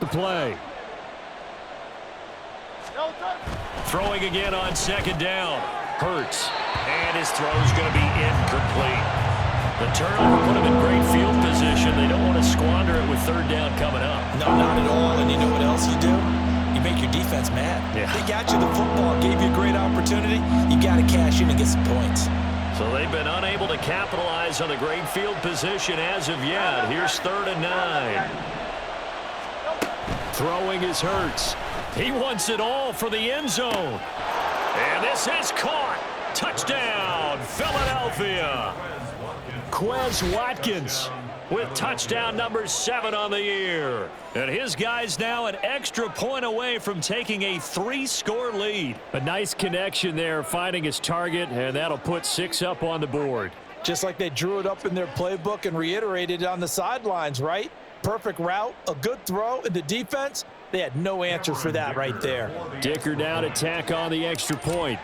The play. Throwing again on second down. Hurts. And his throw's going to be incomplete. The turnover put him in great field position. They don't want to squander it with third down coming up. No, not at all. And you know what else you do? You make your defense mad. Yeah. They got you the football, gave you a great opportunity. You got to cash in and get some points. So they've been unable to capitalize on the great field position as of yet. Here's 3rd and 9. Throwing is Hurts. He wants it all for the end zone. And this is caught. Touchdown, Philadelphia. Quez Watkins with touchdown number 7 on the year. And his guys now an extra point away from taking a 3-score lead. A nice connection there, finding his target, and that'll put 6 up on the board. Just like they drew it up in their playbook and reiterated it on the sidelines, right? Perfect route, a good throw, and the defense, they had no answer for that right there. Dicker down to tack on the extra point.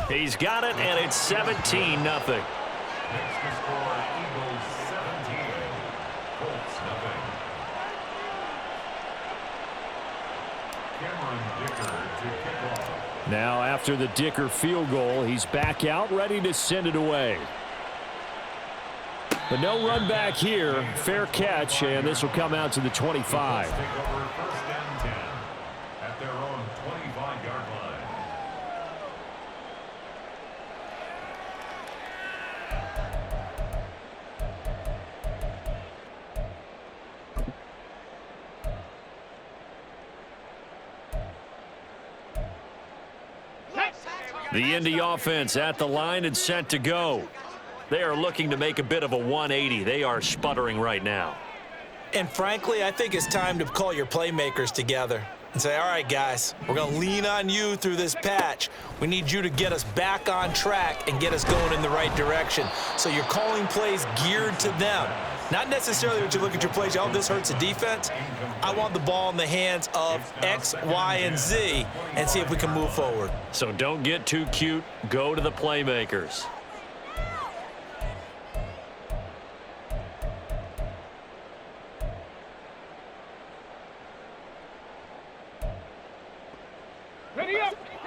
He's got it, and it's 17-0. Now, after the Dicker field goal, he's back out, ready to send it away. But no run back here. Fair catch, and this will come out to the 25. Take over 1st and 10 at their own 25-yard line. The Indy offense at the line and set to go. They are looking to make a bit of a 180. They are sputtering right now. And frankly, I think it's time to call your playmakers together and say, all right, guys, we're going to lean on you through this patch. We need you to get us back on track and get us going in the right direction. So you're calling plays geared to them. Not necessarily what you look at your plays, oh, this hurts the defense. I want the ball in the hands of X, Y, and Z and see if we can move forward. So don't get too cute. Go to the playmakers.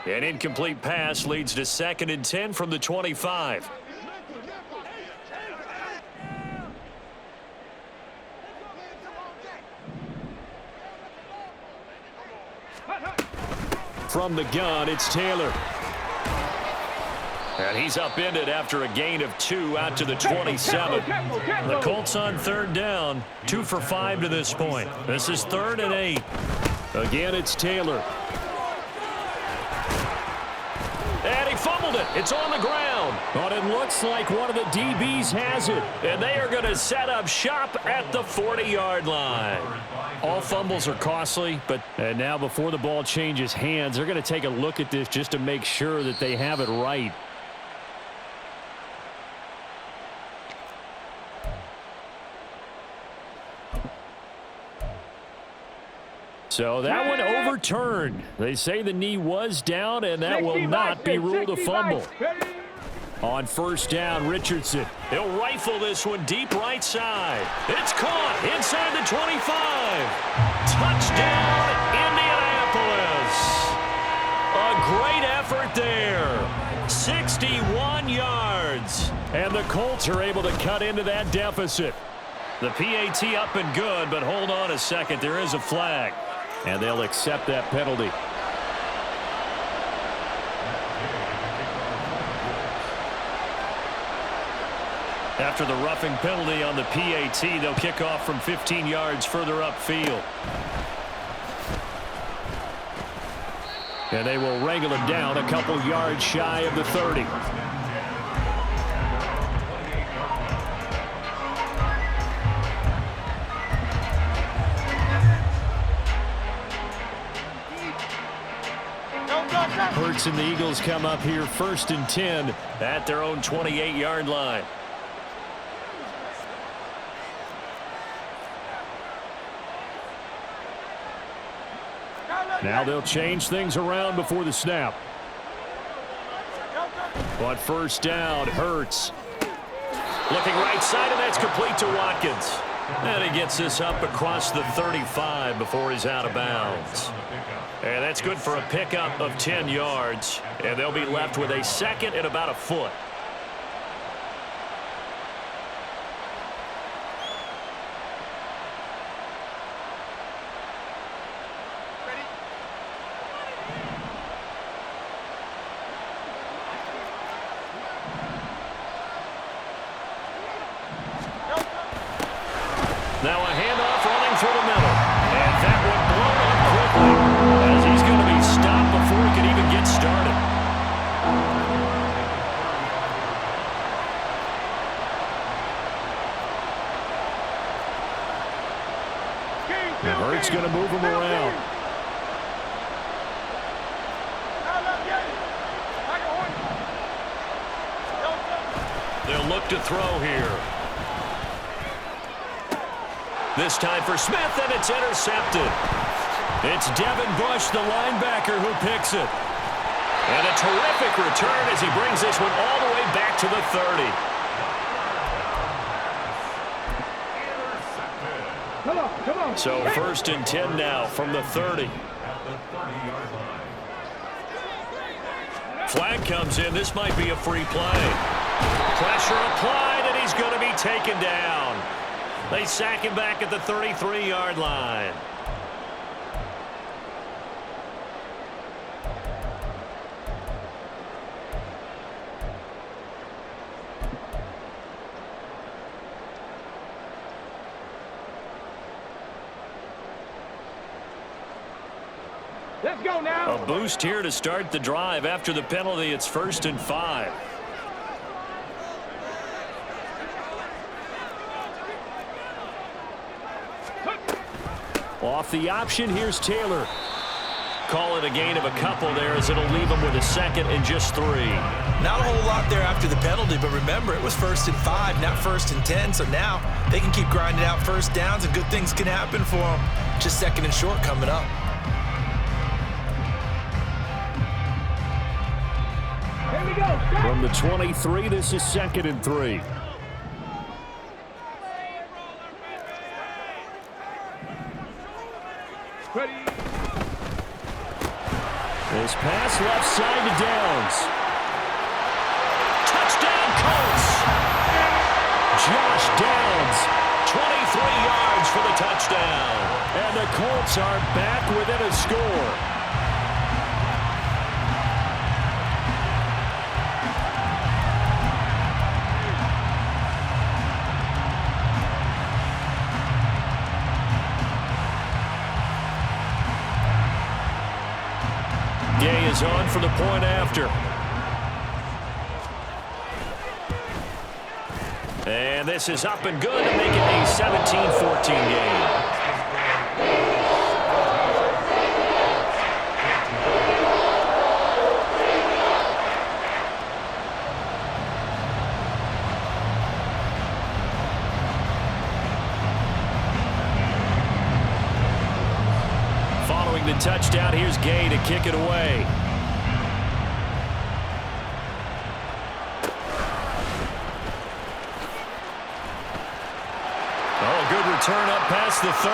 An incomplete pass leads to 2nd and 10 from the 25. From the gun, it's Taylor. And he's upended after a gain of 2 out to the 27. The Colts on 3rd down, 2 for 5 to this point. This is 3rd and 8. Again, it's Taylor. And he fumbled it. It's on the ground. But it looks like one of the DBs has it. And they are going to set up shop at the 40-yard line. All fumbles are costly, but now before the ball changes hands, they're going to take a look at this just to make sure that they have it right. So that one overturned. They say the knee was down, and that will not be ruled a fumble. On 1st down, Richardson. He'll rifle this one deep right side. It's caught inside the 25. Touchdown, Indianapolis. A great effort there. 61 yards. And the Colts are able to cut into that deficit. The PAT up and good, but hold on a second. There is a flag. And they'll accept that penalty. After the roughing penalty on the PAT, they'll kick off from 15 yards further upfield. And they will wrangle it down a couple yards shy of the 30. Hurts and the Eagles come up here 1st and 10 at their own 28-yard line. Now they'll change things around before the snap. But 1st down, Hurts. Looking right side, and that's complete to Watkins. And he gets this up across the 35 before he's out of bounds. And that's good for a pickup of 10 yards. And they'll be left with a second and about a foot. Now a handoff running through the middle. And that one blown up quickly as he's going to be stopped before he can even get started. And Hurts going to move him around. They'll look to throw here. This time for Smith, and it's intercepted. It's Devin Bush, the linebacker, who picks it. And a terrific return as he brings this one all the way back to the 30. Come on. So 1st and 10 now from the 30. Flag comes in. This might be a free play. Pressure applied, and he's going to be taken down. They sack him back at the 33-yard line. Let's go now. A boost here to start the drive. After the penalty, it's 1st and 5. Off the option, here's Taylor. Call it a gain of a couple there as it'll leave him with a second and just 3. Not a whole lot there after the penalty, but remember, it was 1st and 5, not 1st and 10, so now they can keep grinding out first downs and good things can happen for them. Just 2nd and short coming up. Here we go. From the 23, this is 2nd and 3. Ready. This pass left side to Downs. Touchdown, Colts! Josh Downs, 23 yards for the touchdown. And the Colts are back within a score. Gay is on for the point after. And this is up and good to make it a 17-14 game. Following the touchdown, here's Gay to kick it away. Oh, good return up past the 30.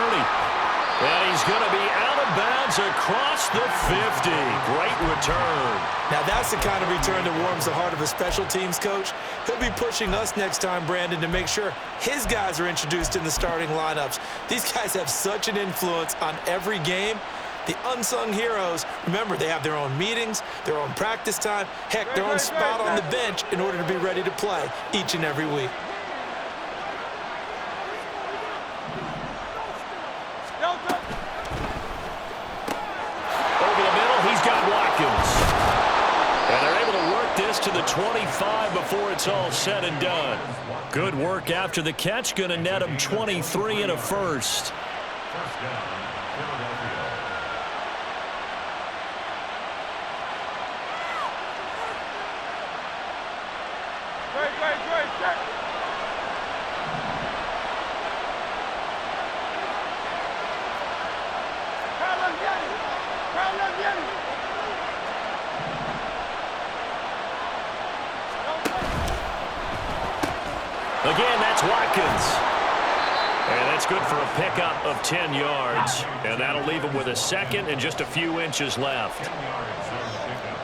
And he's going to be out of bounds across the 50. Great return. Now that's the kind of return that warms the heart of a special teams coach. He'll be pushing us next time, Brandon, to make sure his guys are introduced in the starting lineups. These guys have such an influence on every game. The unsung heroes, remember, they have their own meetings, their own practice time, heck, their own spot on the bench in order to be ready to play each and every week. Over the middle, he's got Watkins. And they're able to work this to the 25 before it's all said and done. Good work after the catch, going to net him 23 and a first. First down, Philadelphia. Great, check. Again, that's Watkins. And that's good for a pickup of 10 yards. And that'll leave him with a second and just a few inches left. 10 yards on the pickup.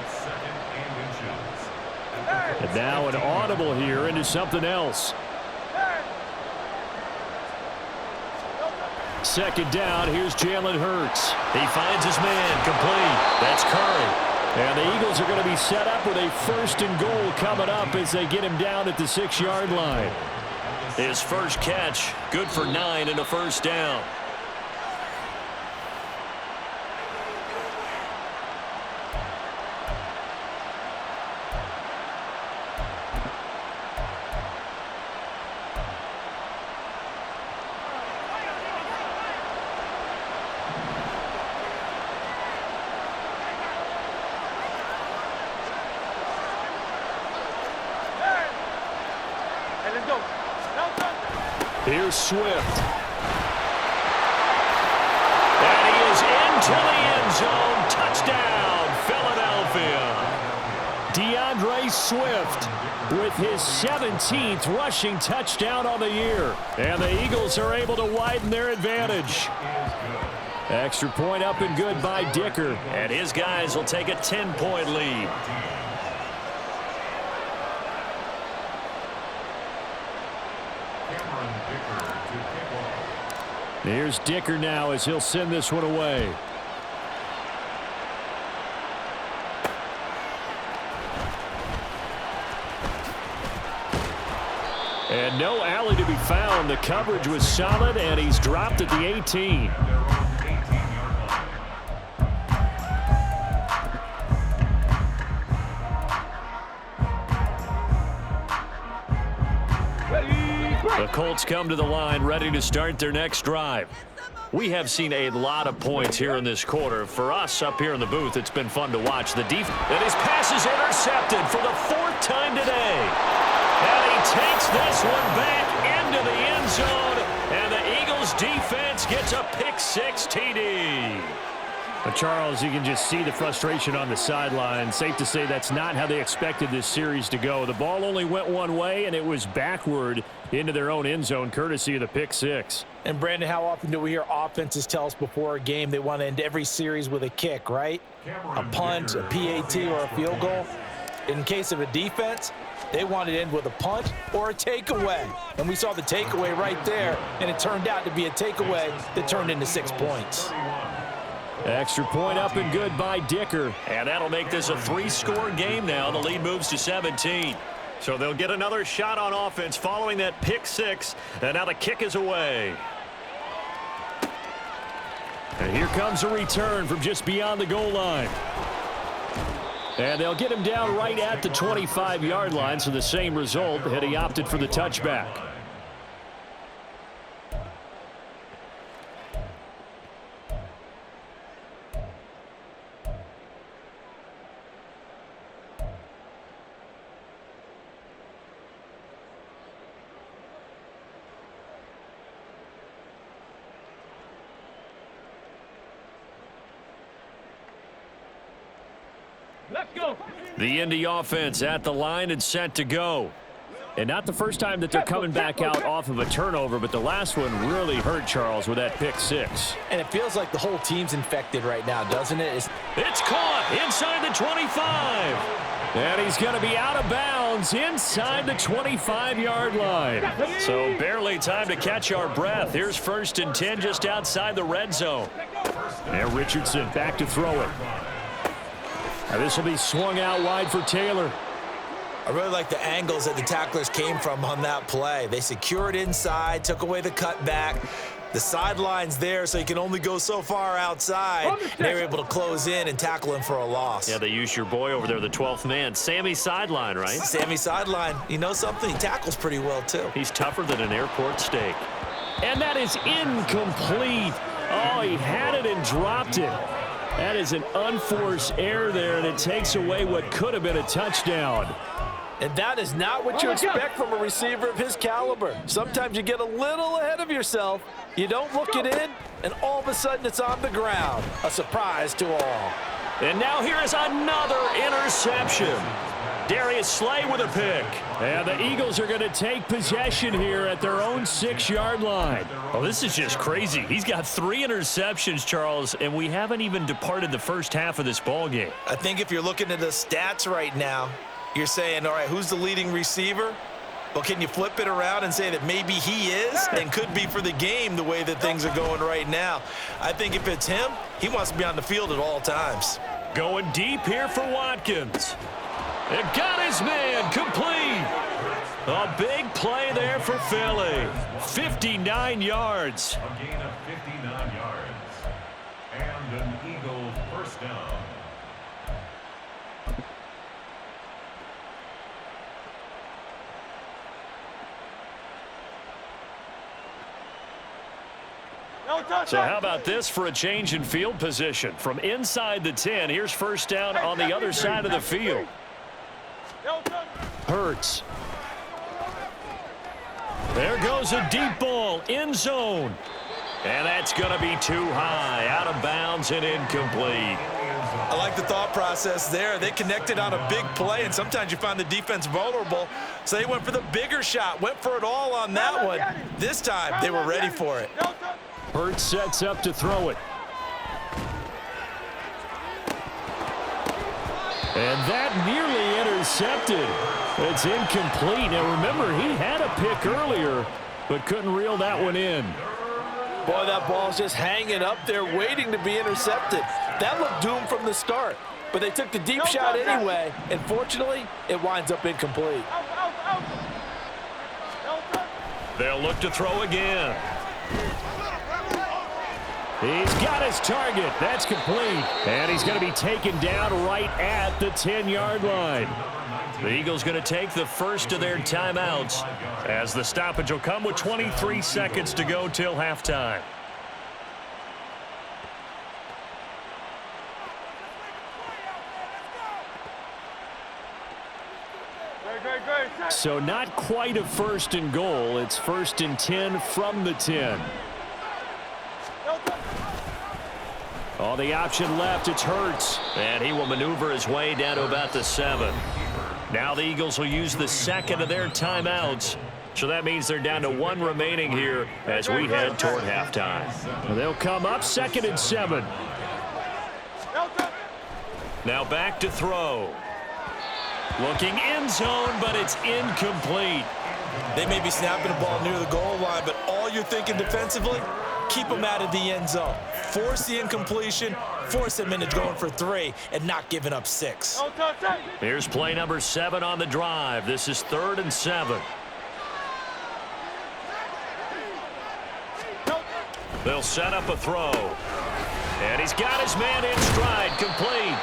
It's second and inches. And now an audible here into something else. Second down, here's Jalen Hurts. He finds his man, complete. That's Curry. And the Eagles are going to be set up with a 1st and goal coming up as they get him down at the 6-yard line. His first catch, good for 9 and a first down. Here's Swift. And he is into the end zone. Touchdown, Philadelphia. DeAndre Swift with his 17th rushing touchdown on the year. And the Eagles are able to widen their advantage. Extra point up and good by Dicker. And his guys will take a 10-point lead. Here's Dicker now as he'll send this one away. And no alley to be found. The coverage was solid, and he's dropped at the 18. The Colts come to the line ready to start their next drive. We have seen a lot of points here in this quarter. For us up here in the booth, it's been fun to watch. The defense, and his pass is intercepted for the 4th time today. And he takes this one back into the end zone, and the Eagles defense gets a pick-6 TD. But Charles, you can just see the frustration on the sideline. Safe to say that's not how they expected this series to go. The ball only went one way, and it was backward into their own end zone, courtesy of the pick-6. And, Brandon, how often do we hear offenses tell us before a game they want to end every series with a kick, right? A punt, a PAT, or a field goal. In case of a defense, they wanted to end with a punt or a takeaway. And we saw the takeaway right there, and it turned out to be a takeaway that turned into 6 points. Extra point up and good by Dicker. And that'll make this a 3-score game now. The lead moves to 17. So they'll get another shot on offense following that pick-6. And now the kick is away. And here comes a return from just beyond the goal line. And they'll get him down right at the 25-yard line. So the same result, had he opted for the touchback. Let's go. The Indy offense at the line and set to go. And not the first time that they're coming back out off of a turnover, but the last one really hurt Charles with that pick-6. And it feels like the whole team's infected right now, doesn't it? It's caught inside the 25. And he's going to be out of bounds inside the 25-yard line. So barely time to catch our breath. Here's 1st and 10 just outside the red zone. And Richardson back to throw it. Now this will be swung out wide for Taylor. I really like the angles that the tacklers came from on that play. They secured inside, took away the cutback. The sideline's there, so you can only go so far outside. They were able to close in and tackle him for a loss. Yeah, they used your boy over there, the 12th man. Sammy Sideline, right? Sammy Sideline. You know something? He tackles pretty well, too. He's tougher than an airport steak. And that is incomplete. Oh, he had it and dropped it. That is an unforced error there, and it takes away what could have been a touchdown. And that is not what you expect from a receiver of his caliber. Sometimes you get a little ahead of yourself, you don't look it in, and all of a sudden it's on the ground. A surprise to all. And now here is another interception. Darius Slay with a pick. And the Eagles are going to take possession here at their own 6-yard line. Oh, this is just crazy. He's got 3 interceptions, Charles, and we haven't even departed the first half of this ball game. I think if you're looking at the stats right now, you're saying, all right, who's the leading receiver? Well, can you flip it around and say that maybe he is and could be for the game the way that things are going right now? I think if it's him, he wants to be on the field at all times. Going deep here for Watkins. It got his man complete. A big play there for Philly. 59 yards. A gain of 59 yards. And an Eagle first down. So how about this for a change in field position? From inside the 10, here's first down on the other side of the field. Hurts. There goes a deep ball, end zone. And that's going to be too high, out of bounds and incomplete. I like the thought process there. They connected on a big play, and sometimes you find the defense vulnerable. So they went for the bigger shot, went for it all on that one. This time, they were ready for it. Hurts sets up to throw it. And that nearly intercepted. It's incomplete. Now remember, he had a pick earlier, but couldn't reel that one in. Boy, that ball's just hanging up there waiting to be intercepted. That looked doomed from the start, but they took the deep shot anyway, and fortunately, it winds up incomplete. They'll look to throw again. He's got his target. That's complete. And he's going to be taken down right at the 10-yard line. The Eagles going to take the first of their timeouts as the stoppage will come with 23 seconds to go till halftime. So not quite a first and goal. It's first and 10 from the 10. On the option left, it's Hurts. And he will maneuver his way down to about the 7. Now the Eagles will use the second of their timeouts. So that means they're down to 1 remaining here as we head toward halftime. They'll come up 2nd and 7. Now back to throw. Looking end zone, but it's incomplete. They may be snapping the ball near the goal line, but all you're thinking defensively, keep them out of the end zone. Force the incompletion, force them into going for 3, and not giving up 6. Here's play number 7 on the drive. This is 3rd and 7. They'll set up a throw. And he's got his man in stride, complete.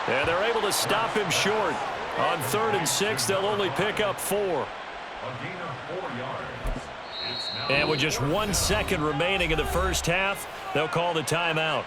And they're able to stop him short. On 3rd and 6, they'll only pick up 4. A gain of 4 yards. And with just 1 second remaining in the first half, they'll call the timeout.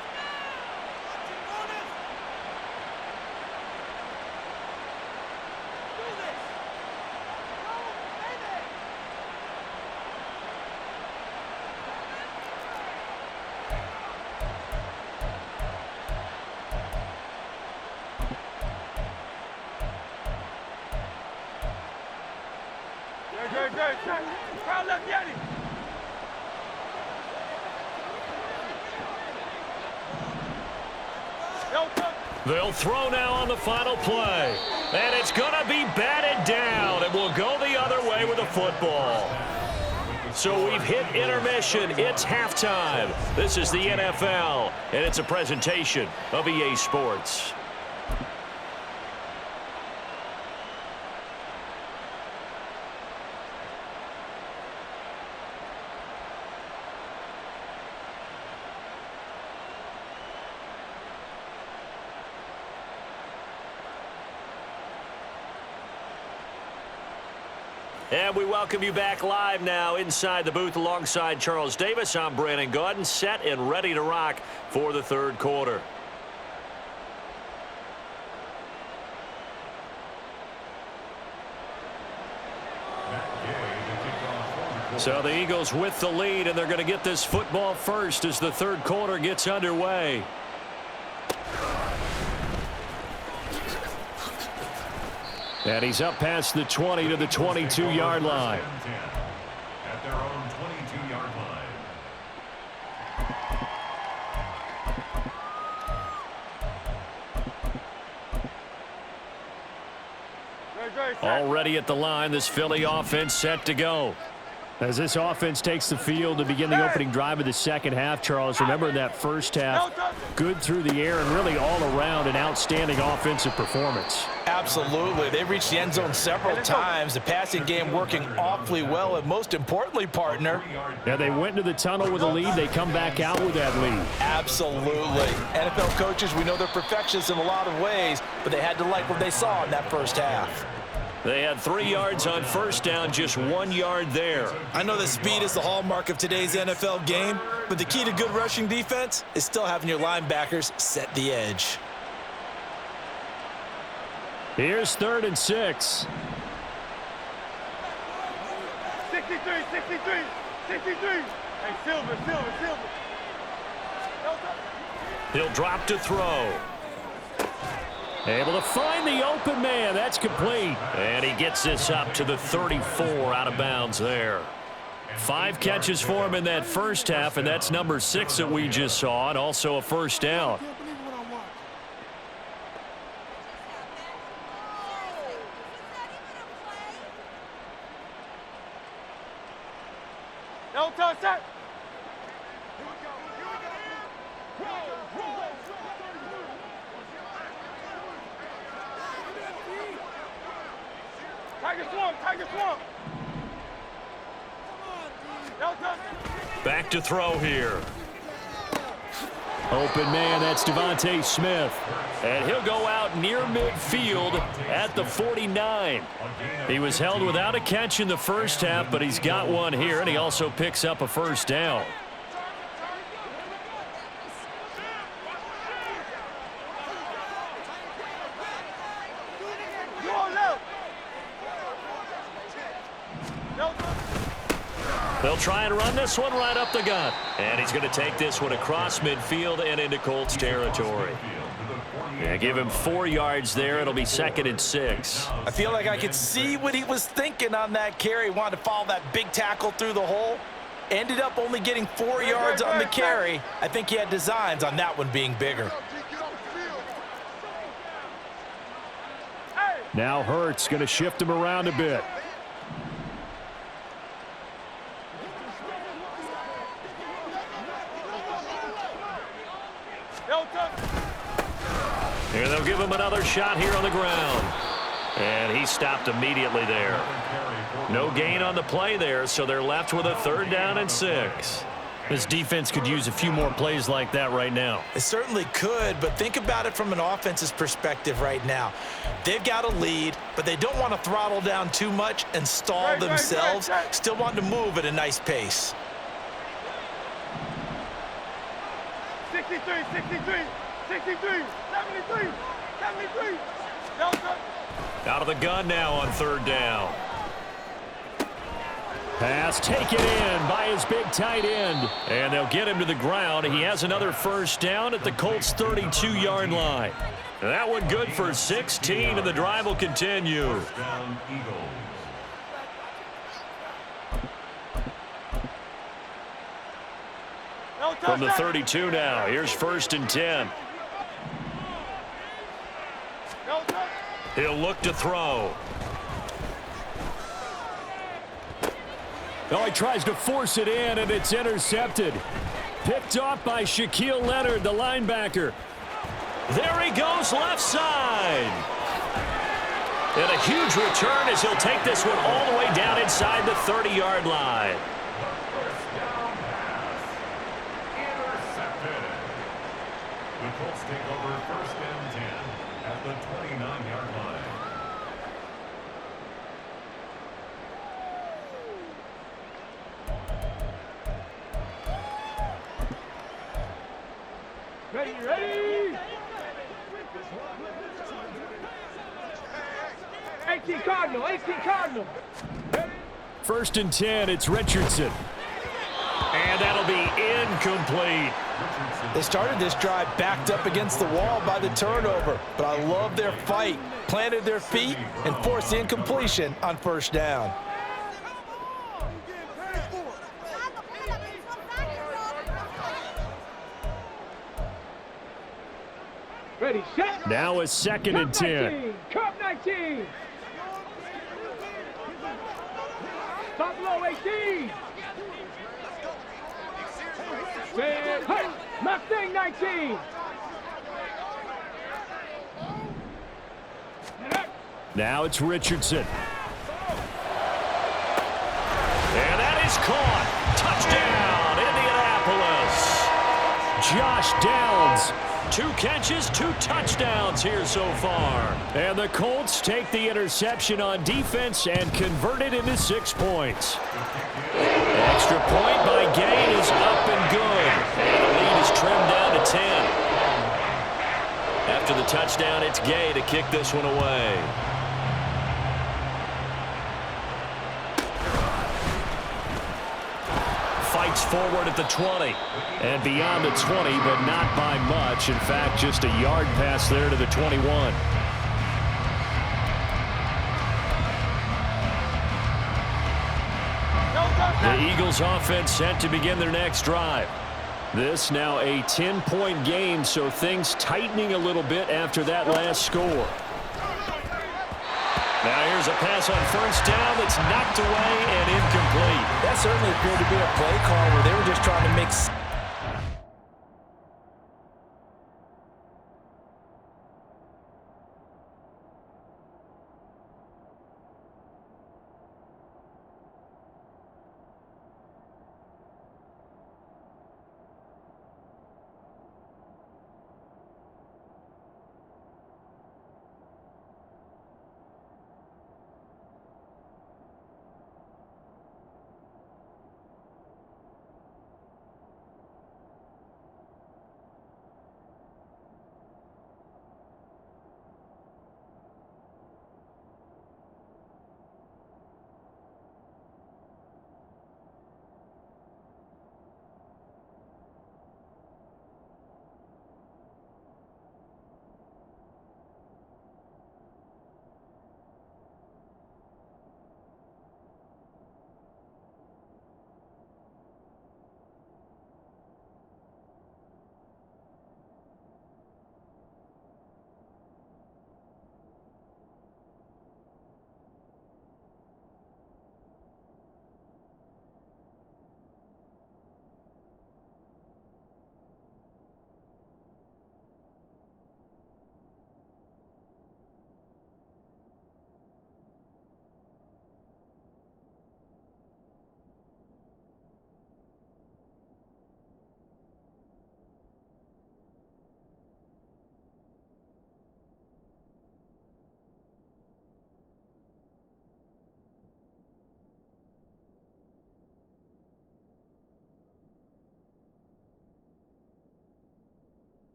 They'll throw now on the final play. And it's going to be batted down. And we'll go the other way with the football. So we've hit intermission. It's halftime. This is the NFL, and it's a presentation of EA Sports. And we welcome you back live now inside the booth alongside Charles Davis. I'm Brandon Gaudin, set and ready to rock for the 3rd quarter. So the Eagles with the lead, and they're going to get this football first as the 3rd quarter gets underway. And he's up past the 20 to the 22-yard line. At their own 22-yard line. Already at the line, this Philly offense set to go. As this offense takes the field to begin the opening drive of the second half, Charles, remember in that first half, good through the air and really all around an outstanding offensive performance. Absolutely. They reached the end zone several times. The passing game working awfully well, and most importantly, partner. Yeah, they went into the tunnel with a lead. They come back out with that lead. Absolutely. NFL coaches, we know they're perfectionists in a lot of ways, but they had to like what they saw in that first half. They had 3 yards on first down, just 1 yard there. I know that speed is the hallmark of today's NFL game, but the key to good rushing defense is still having your linebackers set the edge. Here's 3rd and 6. 63, 63, 63. Hey, Silver. He'll drop to throw. Able to find the open man. That's complete. And he gets this up to the 34 out of bounds there. 5 catches for him in that first half, and that's number 6 that we just saw, and also a first down. No touch that. Tiger swamp. Back to throw here. Open man, that's Devontae Smith. And he'll go out near midfield at the 49. He was held without a catch in the first half, but he's got one here, and he also picks up a first down. They'll try and run this one right up the gut. And he's going to take this one across midfield and into Colts territory. Yeah, give him 4 yards there. It'll be 2nd and 6. I feel like I could see what he was thinking on that carry. He wanted to follow that big tackle through the hole. Ended up only getting 4 yards on the carry. I think he had designs on that one being bigger. Now Hurts going to shift him around a bit. Here they'll give him another shot here on the ground. And he stopped immediately there. No gain on the play there, so they're left with a 3rd down and 6. This defense could use a few more plays like that right now. It certainly could, but think about it from an offense's perspective right now. They've got a lead, but they don't want to throttle down too much and stall themselves. Still want to move at a nice pace. 63, 63, 63, 73, 73. Out of the gun now on 3rd down. Pass taken in by his big tight end. And they'll get him to the ground. He has another first down at the Colts' 32-yard line. That one good for 16, and the drive will continue. From the 32 now, here's 1st and 10. He'll look to throw. Oh, he tries to force it in, and it's intercepted. Picked off by Shaquille Leonard, the linebacker. There he goes, left side. And a huge return as he'll take this one all the way down inside the 30-yard line. The Colts take over 1st and 10 at the 29-yard line. Ready? 18 Cardinal. 1st and 10, it's Richardson. And And that'll be incomplete. They started this drive backed up against the wall by the turnover, but I love their fight, planted their feet, and forced the incompletion on first down. Ready, set. Now it's 2nd and 10. Cup 19. Top low 18. Hey, Mustang 19. Now it's Richardson. And that is caught. Touchdown, Indianapolis. Josh Downs. 2 catches, 2 touchdowns here so far. And the Colts take the interception on defense and convert it into 6 points. Extra point by Gay is up and good. And the lead is trimmed down to 10. After the touchdown, it's Gay to kick this one away. Fights forward at the 20. And beyond the 20, but not by much. In fact, just a yard pass there to the 21. The Eagles offense set to begin their next drive. This now a 10-point game, so things tightening a little bit after that last score. Now here's a pass on first down that's knocked away and incomplete. That certainly appeared to be a play call where they were just trying to mix.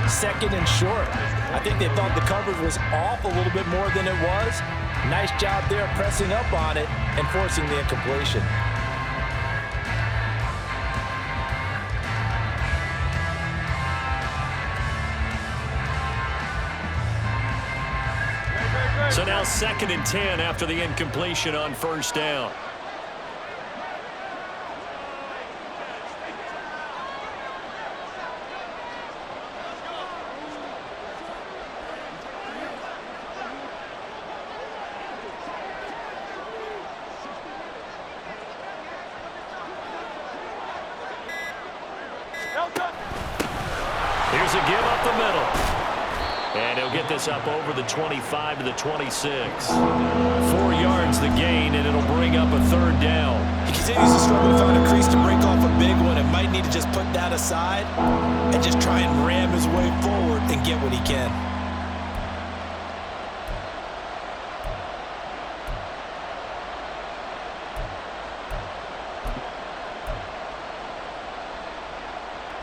Second and short. I think they thought the coverage was off a little bit more than it was. Nice job there pressing up on it and forcing the incompletion. So now 2nd and 10 after the incompletion on first down. Here's a give up the middle. And he'll get this up over the 25 to the 26. 4 yards the gain, and it'll bring up a 3rd down. He continues to struggle to find a crease to break off a big one and might need to just put that aside and just try and ram his way forward and get what he can.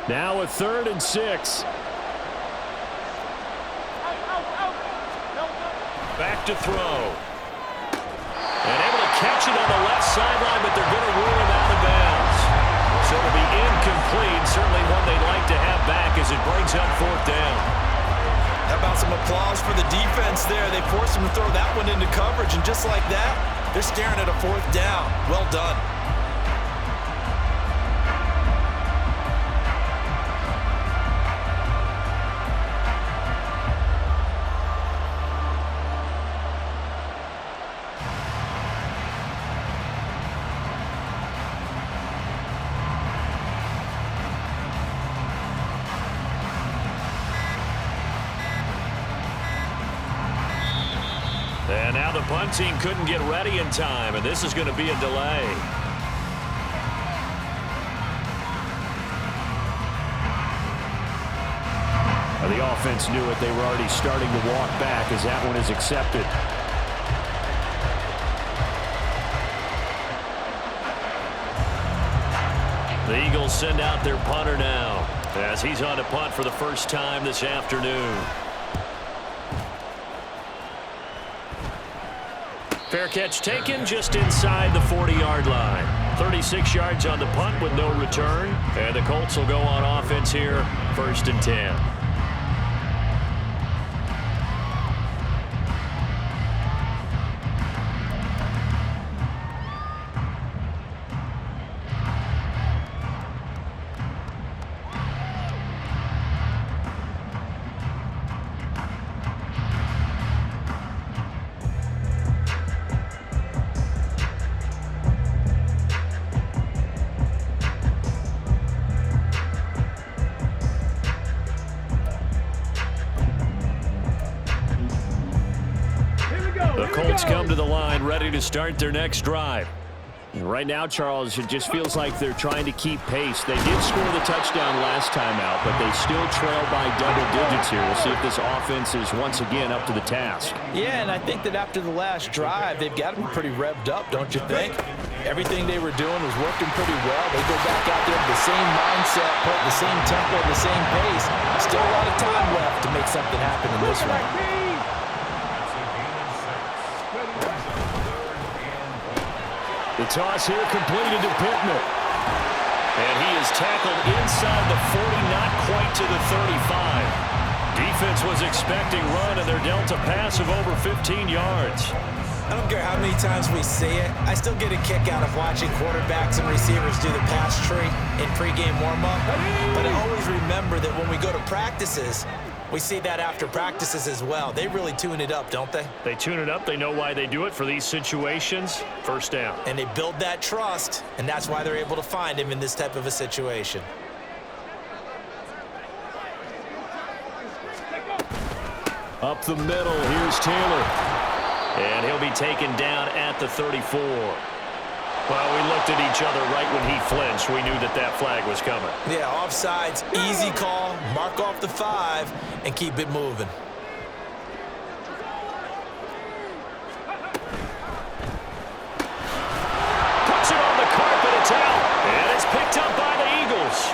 Now a 3rd and 6. Back to throw. And able to catch it on the left sideline, but they're going to rule him out of bounds. So it'll be incomplete. Certainly one they'd like to have back as it brings up 4th down. How about some applause for the defense there? They forced him to throw that one into coverage, and just like that, they're staring at a 4th down. Well done. And now the punt team couldn't get ready in time, and this is going to be a delay. The offense knew it. They were already starting to walk back as that one is accepted. The Eagles send out their punter now as he's on to punt for the first time this afternoon. Fair catch taken just inside the 40-yard line. 36 yards on the punt with no return. And the Colts will go on offense here, 1st and 10. Colts come to the line ready to start their next drive. And right now, Charles, it just feels like they're trying to keep pace. They did score the touchdown last time out, but they still trail by double digits here. We'll see if this offense is once again up to the task. Yeah, and I think that after the last drive, they've got to be pretty revved up, don't you think? Everything they were doing was working pretty well. They go back out there with the same mindset, put the same tempo, the same pace. Still a lot of time left to make something happen in this one. The toss here completed to Pittman. And he is tackled inside the 40, not quite to the 35. Defense was expecting run, and they're dealt a pass of over 15 yards. I don't care how many times we say it, I still get a kick out of watching quarterbacks and receivers do the pass tree in pregame warm-up. But I always remember that when we go to practices, we see that after practices as well. They really tune it up, don't they? They tune it up. They know why they do it for these situations. 1st down. And they build that trust, and that's why they're able to find him in this type of a situation. Up the middle, here's Taylor. And he'll be taken down at the 34. Well, we looked at each other right when he flinched. We knew that that flag was coming. Yeah, offsides, easy call, mark off the 5, and keep it moving. Puts it on the carpet, it's out. And it's picked up by the Eagles.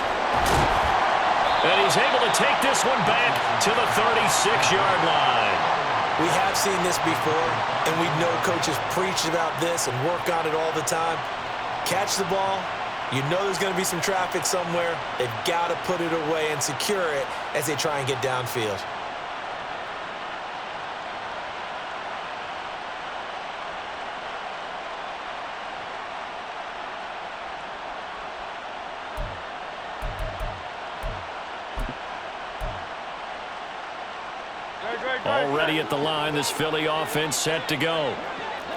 And he's able to take this one back to the 36-yard line. We have seen this before, and we know coaches preach about this and work on it all the time. Catch the ball. You know there's going to be some traffic somewhere. They've got to put it away and secure it as they try and get downfield. Already at the line, this Philly offense set to go.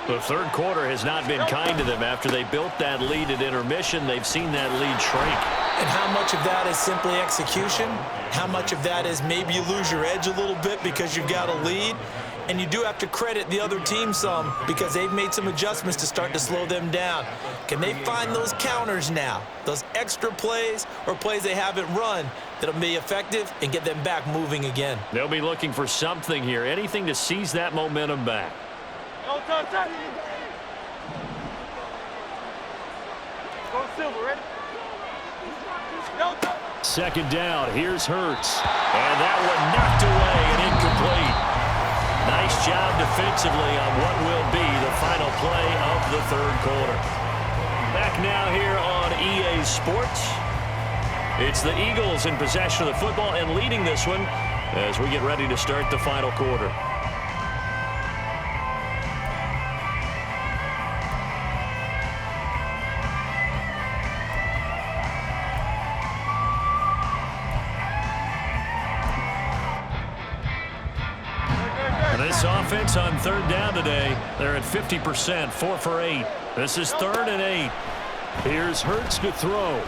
The third quarter has not been kind to them. After they built that lead at intermission, they've seen that lead shrink. And how much of that is simply execution? How much of that is maybe you lose your edge a little bit because you've got a lead? And you do have to credit the other team some because they've made some adjustments to start to slow them down. Can they find those counters now, those extra plays or plays they haven't run that'll be effective and get them back moving again? They'll be looking for something here, anything to seize that momentum back. Go, touch. Go, Silver, ready? Go, touch. Second down, here's Hurts. And that one knocked away and incomplete. Nice job defensively on what will be the final play of the third quarter. Back now here on EA Sports. It's the Eagles in possession of the football and leading this one as we get ready to start the final quarter. This offense on third down today, they're at 50%, 4 for 8. This is 3rd and 8. Here's Hurts to throw.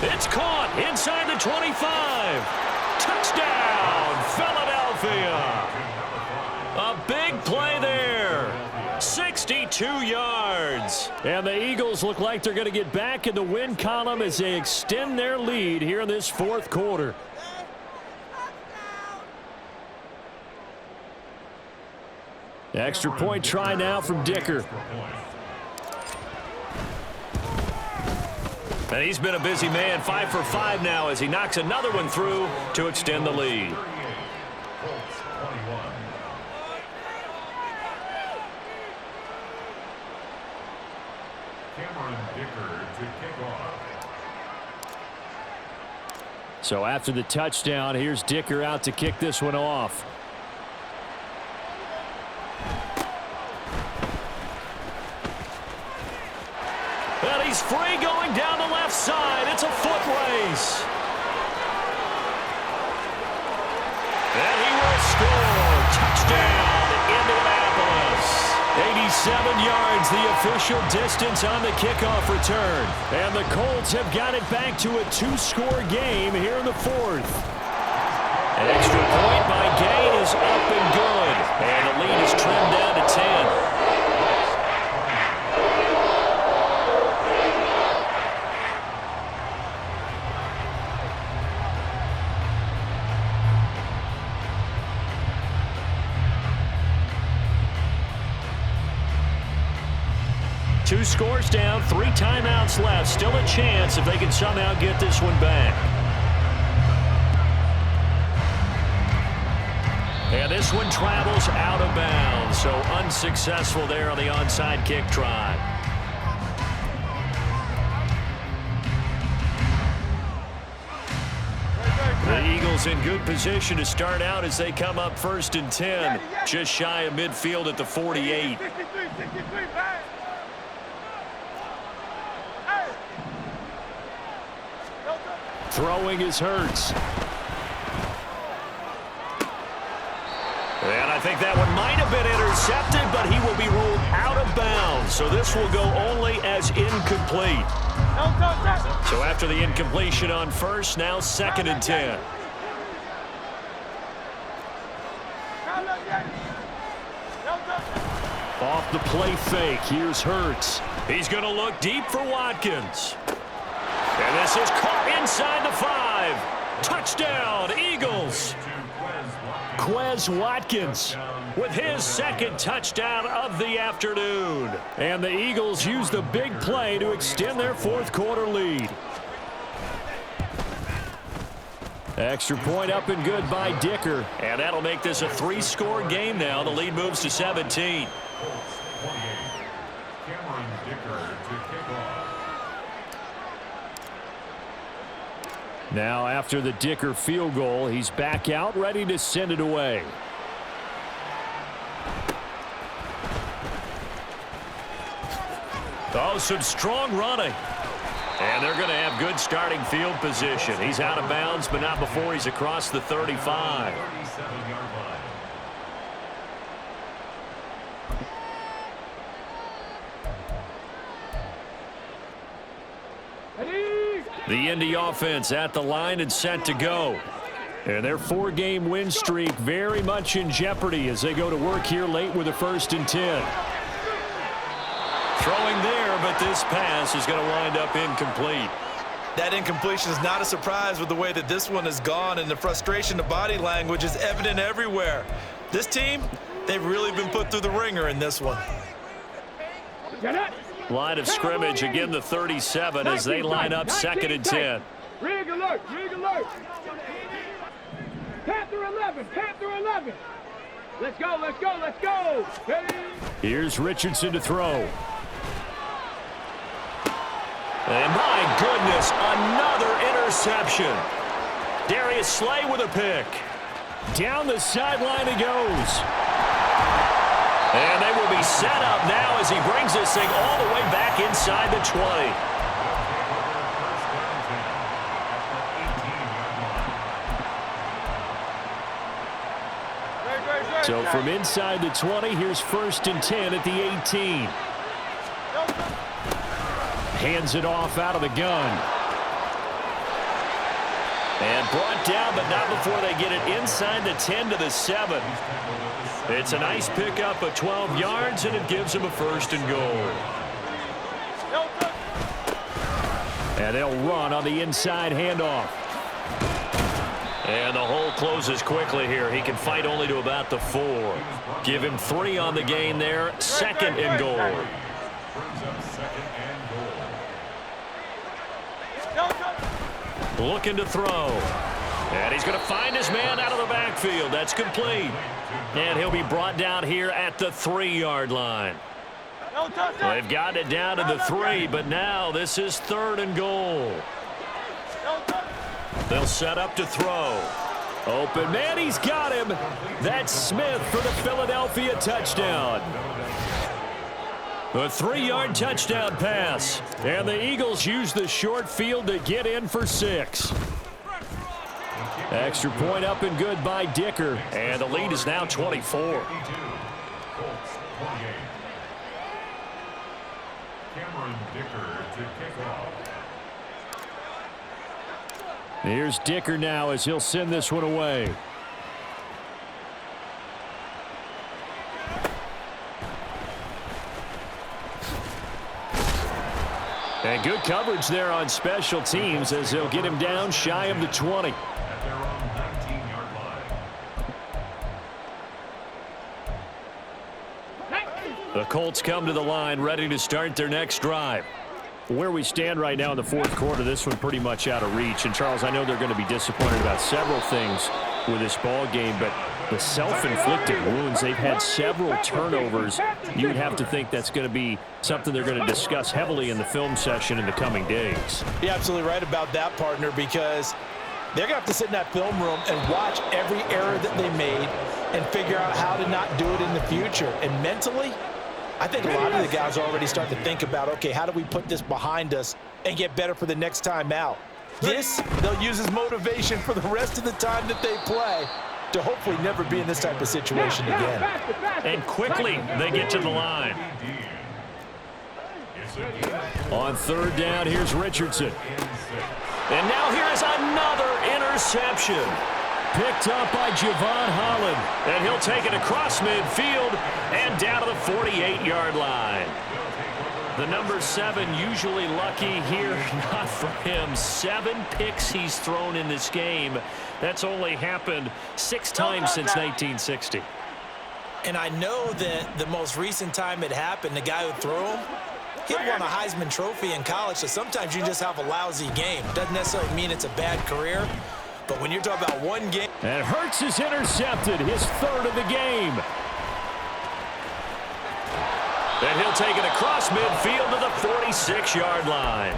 It's caught inside the 25. Touchdown, Philadelphia. A big play there. 62 yards. And the Eagles look like they're going to get back in the win column as they extend their lead here in this fourth quarter. Extra point try now from Dicker. And he's been a busy man, 5 for 5 now as he knocks another one through to extend the lead. So after the touchdown, here's Dicker out to kick this one off. Well, he's free going down the left side. It's a foot race. And he will score. Touchdown, Indianapolis. 87 yards, the official distance on the kickoff return. And the Colts have got it back to a 2-score game here in the fourth. An extra point by Gay is up and good. And the lead is trimmed down to 10. Two scores down, 3 timeouts left. Still a chance if they can somehow get this one back. And this one travels out of bounds, so unsuccessful there on the onside kick try. The Eagles in good position to start out as they come up 1st and 10, just shy of midfield at the 48. Throwing is Hurts. And I think that one might have been intercepted, but he will be ruled out of bounds. So this will go only as incomplete. So after the incompletion on first, now 2nd and 10. Off the play fake, here's Hurts. He's going to look deep for Watkins. And this is caught inside the 5. Touchdown, Eagles. Quez Watkins with his 2nd touchdown of the afternoon. And the Eagles use the big play to extend their 4th quarter lead. Extra point up and good by Dicker. And that'll make this a 3-score game now. The lead moves to 17. Now after the Dicker field goal, he's back out, ready to send it away. Oh, some strong running. And they're going to have good starting field position. He's out of bounds, but not before he's across the 35. The Indy offense at the line and set to go. And their 4-game win streak very much in jeopardy as they go to work here late with a 1st and 10. Throwing there, but this pass is going to wind up incomplete. That incompletion is not a surprise with the way that this one has gone, and the frustration of body language is evident everywhere. This team, they've really been put through the ringer in this one. Line of scrimmage, again the 37 as they line up 2nd and 10. Rig alert, rig alert. Panther 11, Panther 11. Let's go, let's go, let's go. Ready? Here's Richardson to throw. And my goodness, another interception. Darius Slay with a pick. Down the sideline he goes. And they will be set up now as he brings this thing all the way back inside the 20. So from inside the 20, here's 1st and 10 at the 18. Hands it off out of the gun. And brought down, but not before they get it inside the 10 to the 7. It's a nice pickup of 12 yards, and it gives them a 1st and goal. And they'll run on the inside handoff. And the hole closes quickly here. He can fight only to about the 4. Give him 3 on the gain there. 2nd and goal. Looking to throw. And he's going to find his man out of the backfield. That's complete. And he'll be brought down here at the 3-yard line. They've got it down to the 3, but now this is 3rd and goal. They'll set up to throw. Open man, he's got him. That's Smith for the Philadelphia touchdown. A 3-yard touchdown pass. And the Eagles use the short field to get in for 6. Extra point up and good by Dicker. And the lead is now 24. Here's Dicker now as he'll send this one away. And good coverage there on special teams as they'll get him down shy of the 20. At their own 19-yard line. The Colts come to the line ready to start their next drive. Where we stand right now in the 4th quarter, this one pretty much out of reach. And, Charles, I know they're going to be disappointed about several things with this ball game, but the self-inflicted wounds, they've had several turnovers. You'd have to think that's going to be something they're going to discuss heavily in the film session in the coming days. You're absolutely right about that, partner, because they're going to have to sit in that film room and watch every error that they made and figure out how to not do it in the future. And mentally, I think a lot of the guys already start to think about, okay, how do we put this behind us and get better for the next time out? This, they'll use as motivation for the rest of the time that they play to hopefully never be in this type of situation again. And quickly, they get to the line. On 3rd down, here's Richardson. And now here's another interception. Picked up by Javon Holland. And he'll take it across midfield and down to the 48-yard line. The number 7 usually lucky here, not for him. 7 picks he's thrown in this game. That's only happened 6 times since 1960. And I know that the most recent time it happened, the guy who threw him, he won a Heisman Trophy in college, so sometimes you just have a lousy game. Doesn't necessarily mean it's a bad career, but when you're talking about one game. And Hurts is intercepted, his 3rd of the game. And he'll take it across midfield to the 46-yard line.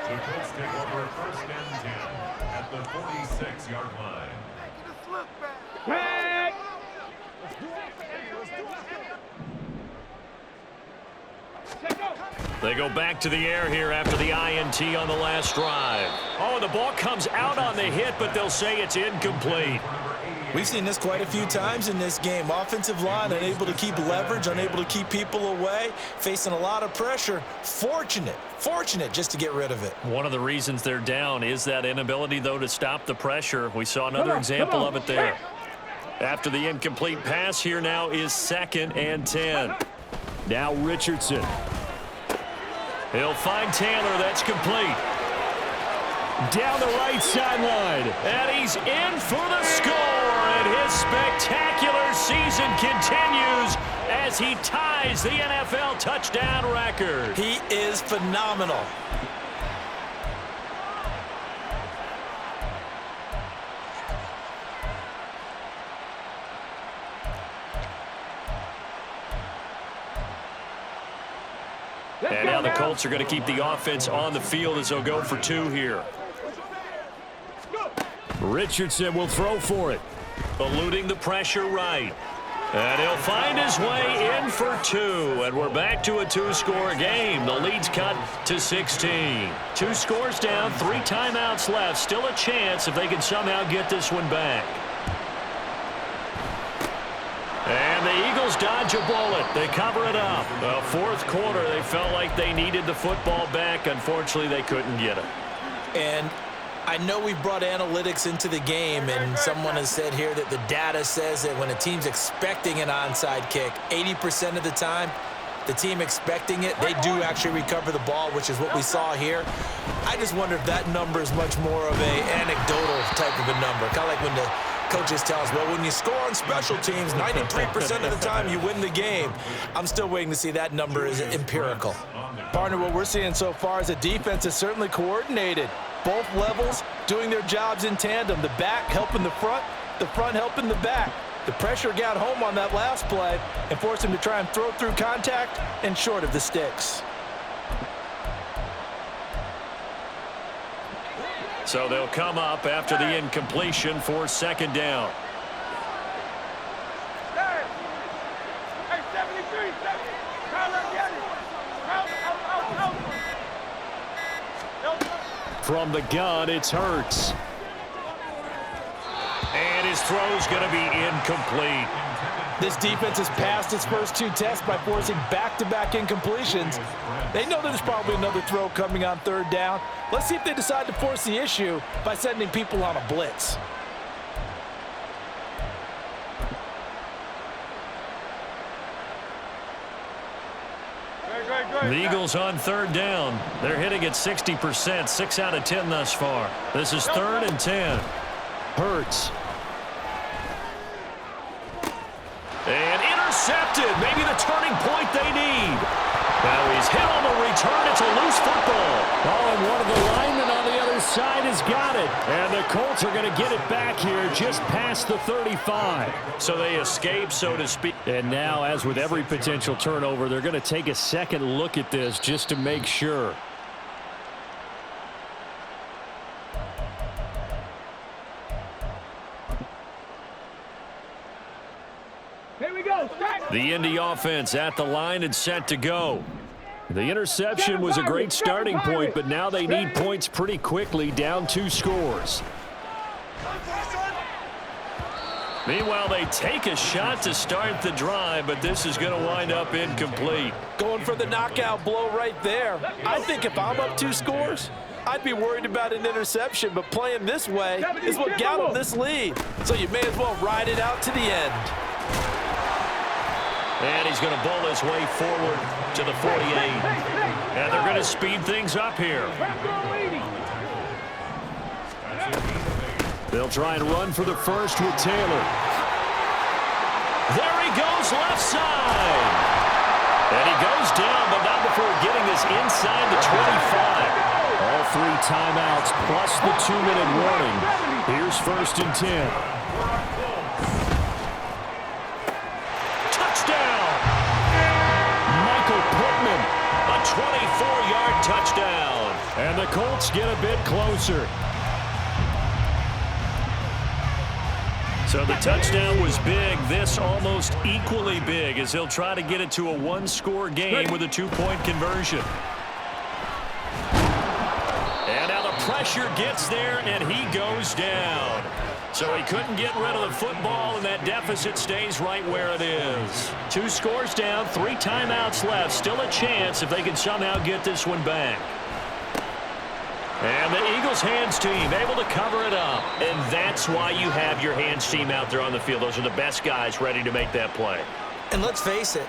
The Colts take over 1st and 10 at the 46-yard line. They go back to the air here after the INT on the last drive. Oh, the ball comes out on the hit, but they'll say it's incomplete. We've seen this quite a few times in this game. Offensive line unable to keep leverage, unable to keep people away, facing a lot of pressure. Fortunate just to get rid of it. One of the reasons they're down is that inability, though, to stop the pressure. We saw another example of it there. After the incomplete pass, here now is 2nd and 10. Now Richardson. He'll find Taylor. That's complete. Down the right sideline. And he's in for the score. And his spectacular season continues as he ties the NFL touchdown record. He is phenomenal. And now the Colts are going to keep the offense on the field as they'll go for 2 here. Richardson will throw for it. Eluding the pressure right. And he'll find his way in for 2. And we're back to a 2-score game. The lead's cut to 16. 2 scores down, 3 timeouts left. Still a chance if they can somehow get this one back. And the Eagles dodge a bullet. They cover it up. The 4th quarter, they felt like they needed the football back. Unfortunately, they couldn't get it. And I know we've brought analytics into the game, and someone has said here that the data says that when a team's expecting an onside kick, 80% of the time, the team expecting it, they do actually recover the ball, which is what we saw here. I just wonder if that number is much more of an anecdotal type of a number, kind of like when the coaches tell us, well, when you score on special teams, 93% of the time you win the game. I'm still waiting to see that number is empirical. Partner, what we're seeing so far is the defense is certainly coordinated. Both levels doing their jobs in tandem. The back helping the front helping the back. The pressure got home on that last play and forced him to try and throw through contact and short of the sticks. So they'll come up after the incompletion for 2nd down. From the gun, it's Hurts. And his throw's going to be incomplete. This defense has passed its first 2 tests by forcing back-to-back incompletions. They know there's probably another throw coming on 3rd down. Let's see if they decide to force the issue by sending people on a blitz. The Eagles on 3rd down. They're hitting at 60%, 6 out of 10 thus far. This is 3rd and 10. Hurts. And intercepted. Maybe the turning point they need. Now he's hit on the return. It's a loose football. Oh, and one of the linemen on the other side has got it. And the Colts are going to get it back here just past the 35. So they escape, so to speak. And now, as with every potential turnover, they're going to take a second look at this just to make sure. Here we go. The Indy offense at the line and set to go. The interception was a great starting point, but now they need points pretty quickly, down 2 scores. Meanwhile, they take a shot to start the drive, but this is going to wind up incomplete. Going for the knockout blow right there. I think if I'm up 2 scores, I'd be worried about an interception, but playing this way is what got them this lead. So you may as well ride it out to the end. And he's going to bowl his way forward to the 48. And they're going to speed things up here. They'll try and run for the first with Taylor. There he goes left side. And he goes down, but not before getting this inside the 25. All 3 timeouts plus the 2-minute warning. Here's 1st and 10. A 24-yard touchdown. And the Colts get a bit closer. So the touchdown was big. This almost equally big as he'll try to get it to a 1-score game with a 2-point conversion. And now the pressure gets there, and he goes down. So he couldn't get rid of the football, and that deficit stays right where it is. 2 scores down, 3 timeouts left. Still a chance if they can somehow get this one back. And the Eagles' hands team able to cover it up. And that's why you have your hands team out there on the field. Those are the best guys ready to make that play. And let's face it,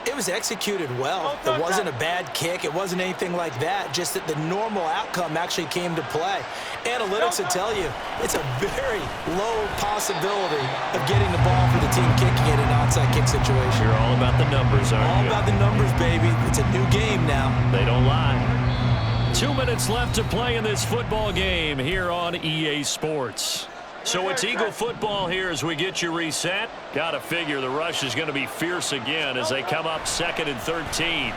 it was executed well. It wasn't a bad kick. It wasn't anything like that. Just that the normal outcome actually came to play. Analytics will tell you it's a very low possibility of getting the ball for the team kicking it in an onside kick situation. You're all about the numbers, aren't you? All about the numbers, baby. It's a new game now. They don't lie. 2 minutes left to play in this football game here on EA Sports. So it's Eagle football here as we get you reset. Got to figure the rush is going to be fierce again as they come up 2nd and 13.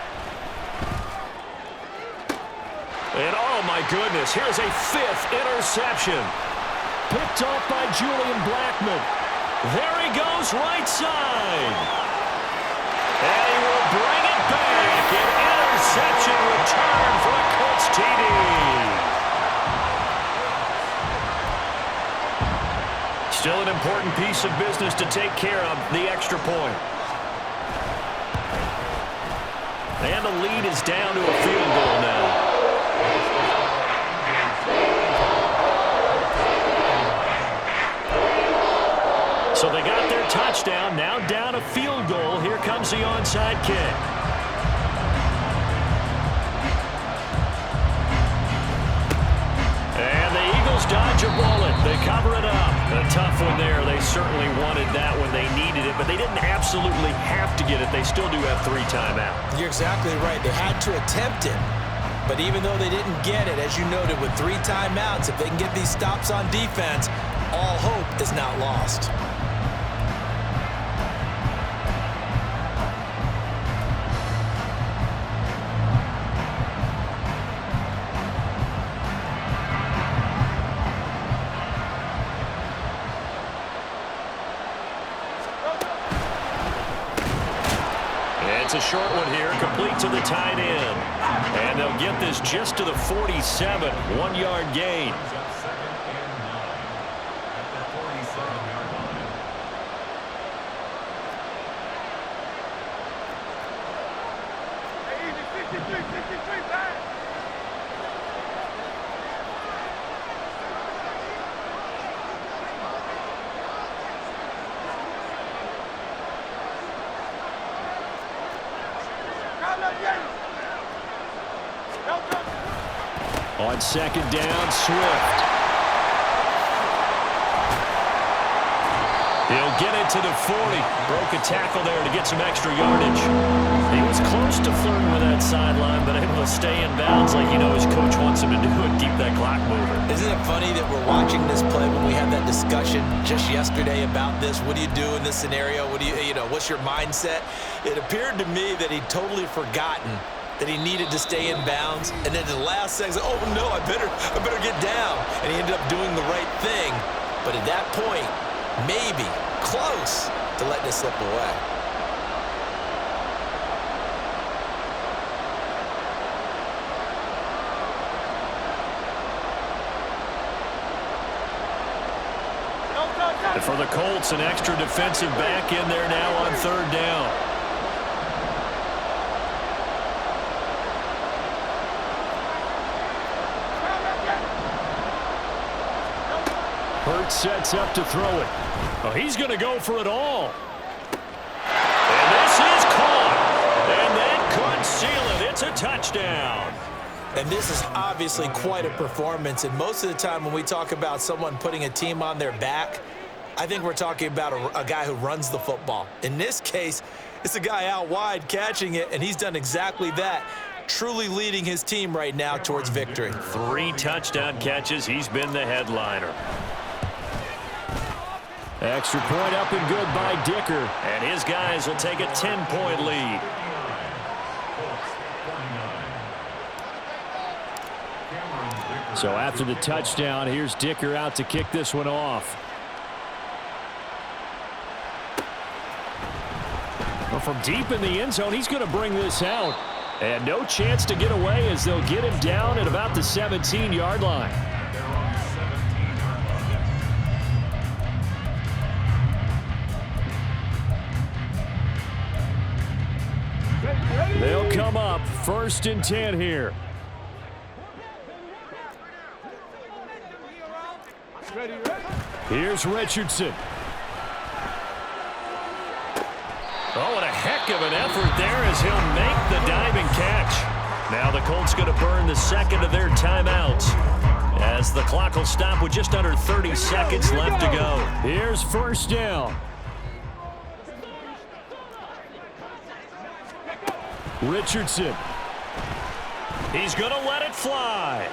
And oh my goodness, here's a 5th interception. Picked off by Julian Blackmon. There he goes, right side. And he will bring it back. An interception return for a Colts TD. Still an important piece of business to take care of, the extra point. And the lead is down to a field goal now. So they got their touchdown, now down a field goal. Here comes the onside kick. And the Eagles dodge a bullet. They cover it up. A tough one there. They certainly wanted that when they needed it, but they didn't absolutely have to get it. They still do have 3 timeouts. You're exactly right. They had to attempt it. But even though they didn't get it, as you noted, with 3 timeouts, if they can get these stops on defense, all hope is not lost. It's a short one here, complete to the tight end. And they'll get this just to the 47, 1-yard gain. On 2nd down, Swift. He'll get it to the 40. Broke a tackle there to get some extra yardage. He was close to flirting with that sideline, but able to stay in bounds like his coach wants him to do and keep that clock moving. Isn't it funny that we're watching this play when we had that discussion just yesterday about this? What do you do in this scenario? What do what's your mindset? It appeared to me that he'd totally forgotten that he needed to stay in bounds, and then the last second, oh no, I better get down. And he ended up doing the right thing. But at that point, maybe close to letting it slip away. And for the Colts, an extra defensive back in there now on 3rd down. Hurts sets up to throw it. Oh, he's going to go for it all. And this is caught. And that could seal it. It's a touchdown. And this is obviously quite a performance. And most of the time when we talk about someone putting a team on their back, I think we're talking about a guy who runs the football. In this case, it's a guy out wide catching it, and he's done exactly that. Truly leading his team right now towards victory. 3 touchdown catches. He's been the headliner. Extra point up and good by Dicker. And his guys will take a 10-point lead. So after the touchdown, here's Dicker out to kick this one off. Well, from deep in the end zone, he's going to bring this out. And no chance to get away as they'll get him down at about the 17-yard line. up. 1st and 10 here. Here's Richardson. Oh, and a heck of an effort there as he'll make the diving catch. Now the Colts going to burn the second of their timeouts, as the clock will stop with just under 30 seconds left to go. Here's 1st down. Richardson. He's going to let it fly.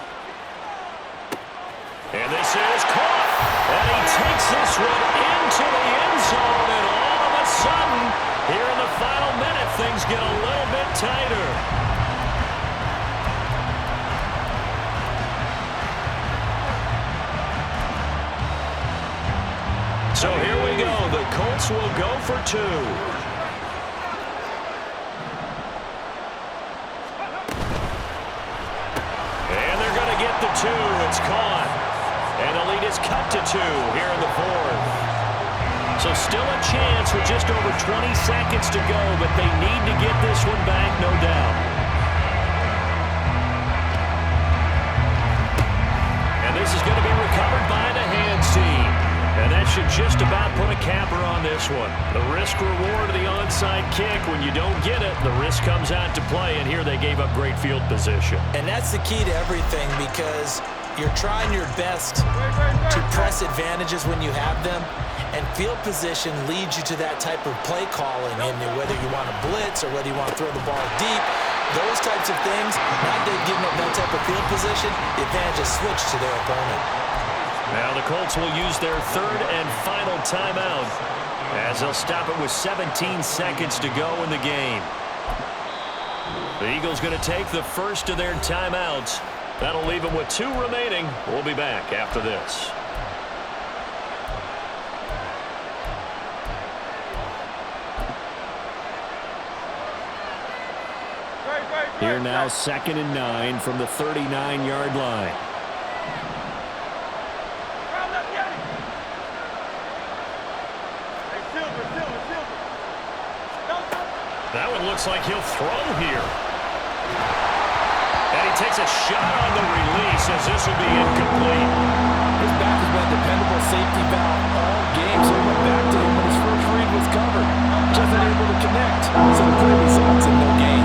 And this is caught. And he takes this one into the end zone. And all of a sudden, here in the final minute, things get a little bit tighter. So here we go. The Colts will go for 2. And they're going to get the 2. It's caught. And the lead is cut to 2 here in the 4th. So still a chance with just over 20 seconds to go, but they need to get this one back, no doubt. And this is going to be recovered by the hands team. And that should just about put a capper on this one. The risk-reward of the onside kick, when you don't get it, the risk comes out to play, and here they gave up great field position. And that's the key to everything, because you're trying your best to press advantages when you have them, and field position leads you to that type of play calling, and whether you want to blitz or whether you want to throw the ball deep, those types of things, not giving up that type of field position, the advantage is switched to their opponent. Now the Colts will use their 3rd and final timeout, as they'll stop it with 17 seconds to go in the game. The Eagles going to take the first of their timeouts. That'll leave them with 2 remaining. We'll be back after this. Here now, 2nd and 9 from the 39-yard line. That one looks like he'll throw here. And he takes a shot on the release, as this will be incomplete. His back has been a dependable safety valve all game, so he went back to him when his first read was covered. Just unable to connect, so the play results in no gain.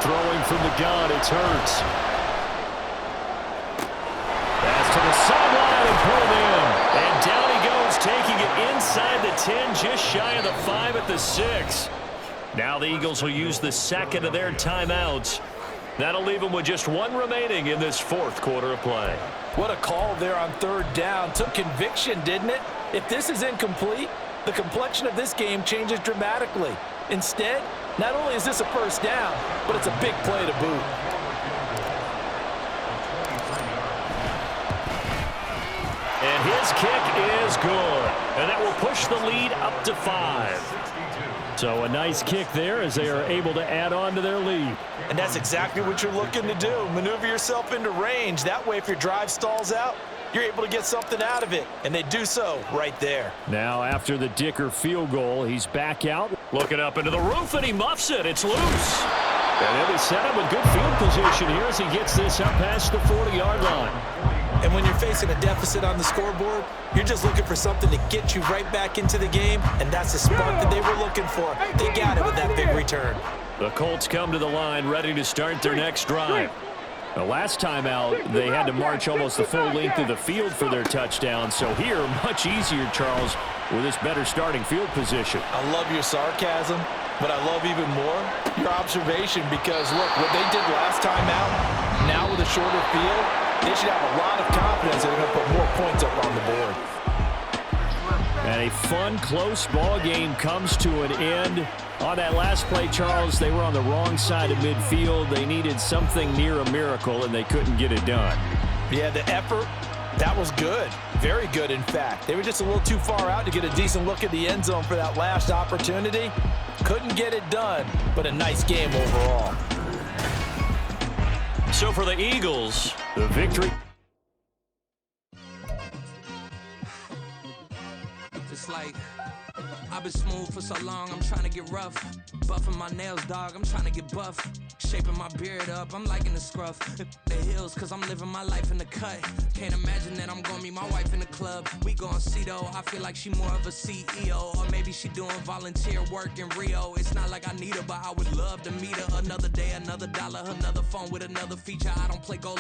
Throwing from the gun, it's Hurts. Pass to the sideline and pulled in. And down he goes, taking it inside the 10, just shy of the 5 at the 6. Now the Eagles will use the 2nd of their timeouts. That'll leave them with just 1 remaining in this 4th quarter of play. What a call there on 3rd down. Took conviction, didn't it? If this is incomplete, the complexion of this game changes dramatically. Instead, not only is this a 1st down, but it's a big play to boot. And his kick is good. And that will push the lead up to 5. So a nice kick there as they are able to add on to their lead. And that's exactly what you're looking to do. Maneuver yourself into range. That way, if your drive stalls out, you're able to get something out of it. And they do so right there. Now after the Dicker field goal, he's back out. Looking up into the roof, and he muffs it. It's loose. And he'll be set up with good field position here as he gets this up past the 40-yard line. And when you're facing a deficit on the scoreboard, you're just looking for something to get you right back into the game, and that's the spark that they were looking for. They got it with that big return. The Colts come to the line ready to start their next drive. The last time out, they had to march almost the full length of the field for their touchdown. So here, much easier, Charles, with this better starting field position. I love your sarcasm, but I love even more your observation, because, look, what they did last time out, now with a shorter field, they should have a lot of confidence they're going to put more points up on the board. And a fun, close ball game comes to an end. On that last play, Charles, they were on the wrong side of midfield. They needed something near a miracle, and they couldn't get it done. Yeah, the effort, that was good. Very good, in fact. They were just a little too far out to get a decent look at the end zone for that last opportunity. Couldn't get it done, but a nice game overall. So for the Eagles, the victory. like I've been smooth for so long, I'm trying to get rough. Buffing my nails, dog, I'm trying to get buff. Shaping my beard up, I'm liking the scruff. The heels, cause I'm living my life in the cut. Can't imagine that I'm gonna meet my wife in the club. We gon' see though, I feel like she more of a CEO. Or maybe she doing volunteer work in Rio. It's not like I need her, but I would love to meet her. Another day, another dollar, another phone with another feature. I don't play goalie.